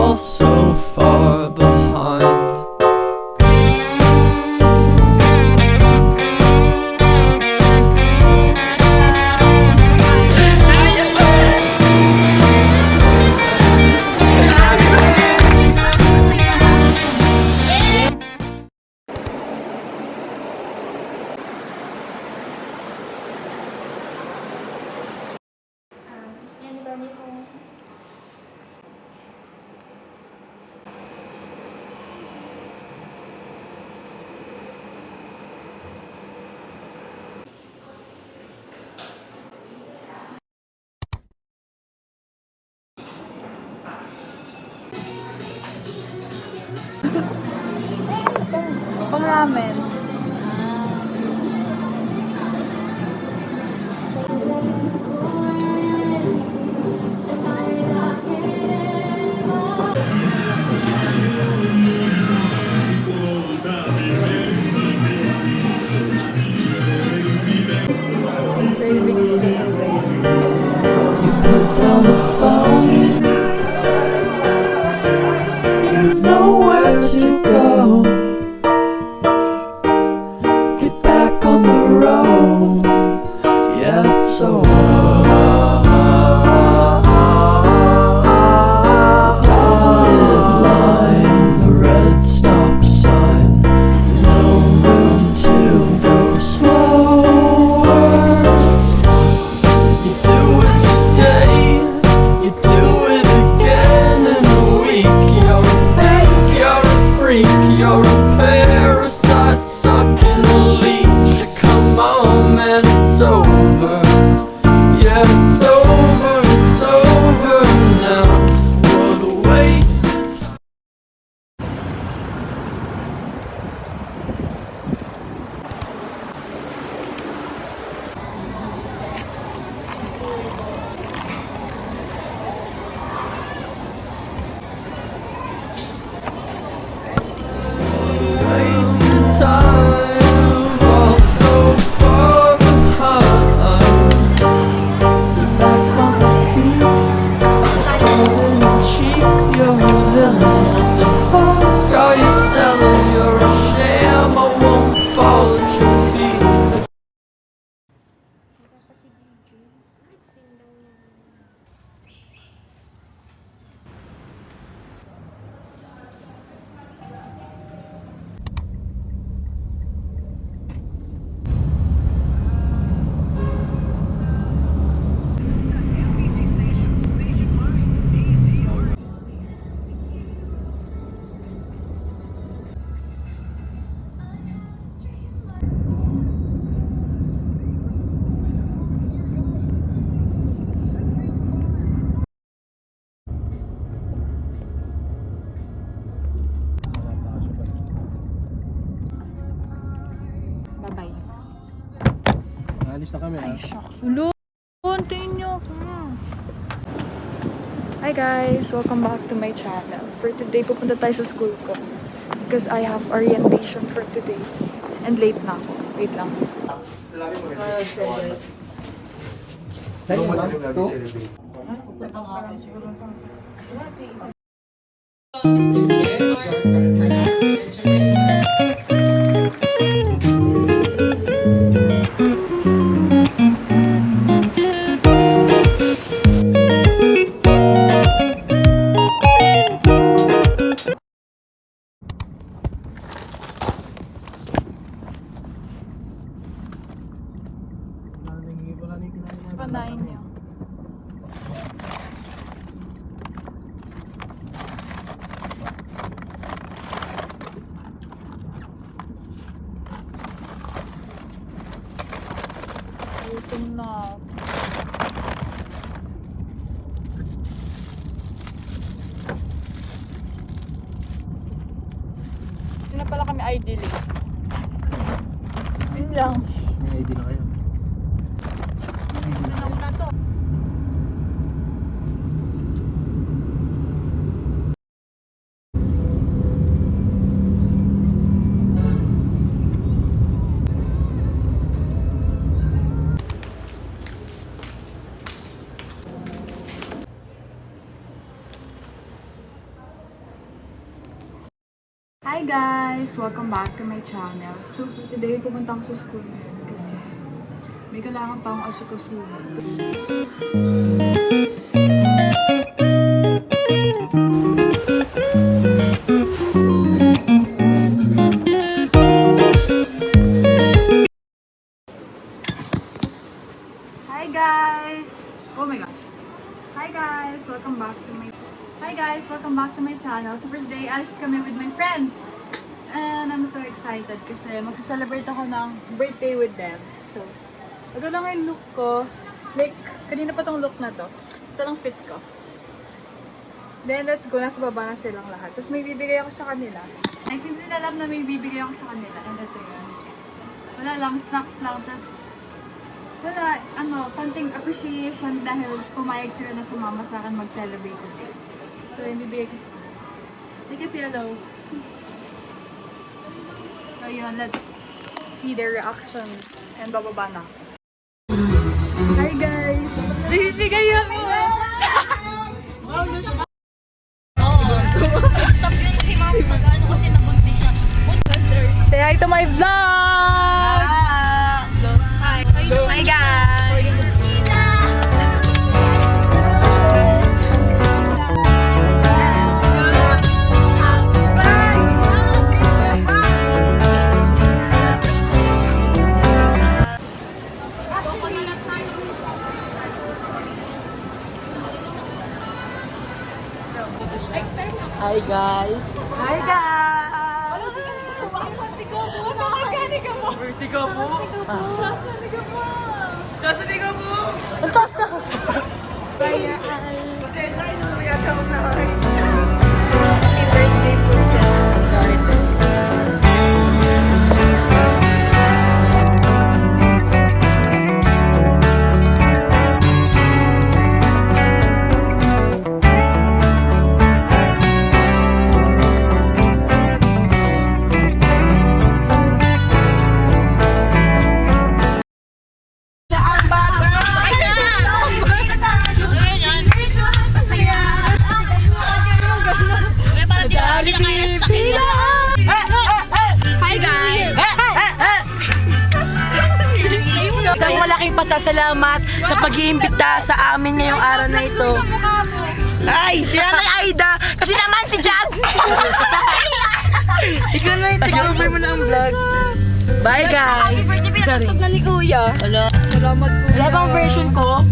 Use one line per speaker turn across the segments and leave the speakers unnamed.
fall so far behind.
Pang ramen.
You put down the phone, you've nowhere to go. Get back on the road, yeah, it's over. Dotted line, the red stop sign, no room to go slower. You do it today, you do it again in a week. You're a fake, you're a freak, you're a parasite sucking a leech. Come on, man, it's over. Yeah, it's over now. What a waste of time. Wasted time to fall so far behind. Back on the heel, stolen cheap, you're a villain. What the fuck are you selling? You're a sham, I won't fall at your feet.
Bye-bye.
Alis na kami, ha?
Ay, shucks. Ulo! Antayin niyo ako. Hi guys! Welcome back to my channel. For today, pupunta tayo sa school ko. Because I have orientation for today. And late na ako. Wait lang. Panayin niyo. Gutom na. Hindi na pala kami ID list. Yun lang.
May ID na kayo.
Na to. Hi guys! Welcome back to my channel. So for today, pumunta ako sa school ngayon kasi may kailangan pa akong asikasuhin. Hi guys! Oh my gosh! Hi guys! Welcome back to my channel. So for today, alis kami with my friends. And I'm so excited kasi magsa-celebrate ako ng birthday with them. So, ito lang yung look ko. Like, kanina pa tong look na to. Ito lang fit ko. Then, let's go. Nasa baba na silang lahat. Tapos may bibigay ako sa kanila. Ay, hindi nila alam na may bibigay ako sa kanila. And ito yun. Wala lang, snacks lang. Tapos, wala, konting appreciation dahil pumayag sila na sumama sa akin mag-celebrate today. So, yung bibigay ko sa kanila. Like, it's yellow. So, yun, let's see their reactions. And bababa na. Hi guys! Bibigay ako! Say hi to my vlog! Hi! Hi guys!
Hi guys!
Hi guys! Happy birthday po sa sorry.
Isang malaking pasasalamat sa pag-iimbita sa amin ngayong araw na ito. Ay, sila kay Aida! Kasi naman si Jag! Ikaw na yung take-over mo na ang vlog. Bye guys!
Happy birthday, pinatugtog na ni Kuya.
Wala.
Salamat Kuya.
Wala bang version ko?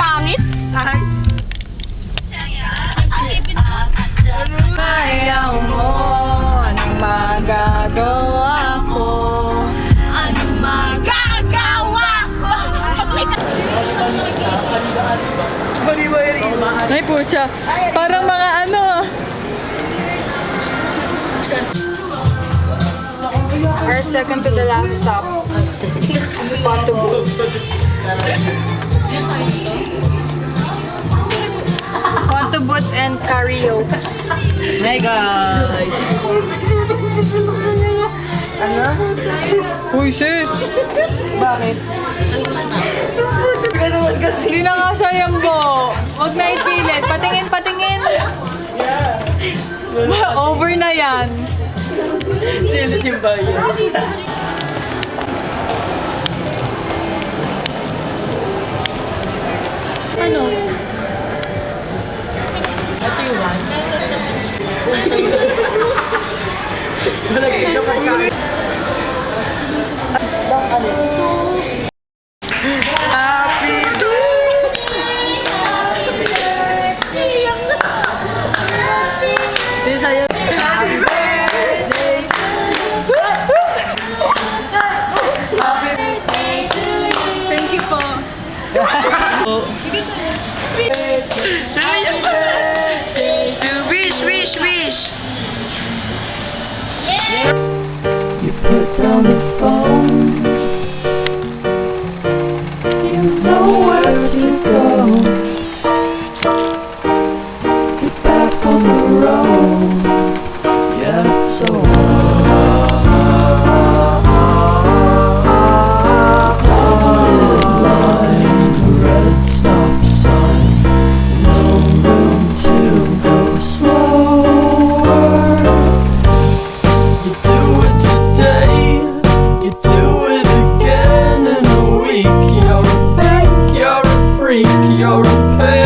Pangit? Ay.
Ayaw mo, anong magagawa ko?
Anong magagawa ko?
Ay, pucha. Parang mga ano. Our second to the last stop. Photo booth and karaoke.
Hi guys! Ano?
Uy, shit!
Bakit?
Hindi na nga sayang po. Huwag na ipilit. Patingin, patingin. Over na yan.
Silit yung bayan.
Ano?
Ito yung one? Malagay na pagkain. Happy birthday! Sa'yo. Happy birthday! Happy birthday to you!
Thank you po.
Wish!
You put down the phone. You've nowhere to go. Get back on the road. Yeah, it's so dotted line, the red stop sign. No room to go slower. You're a pain.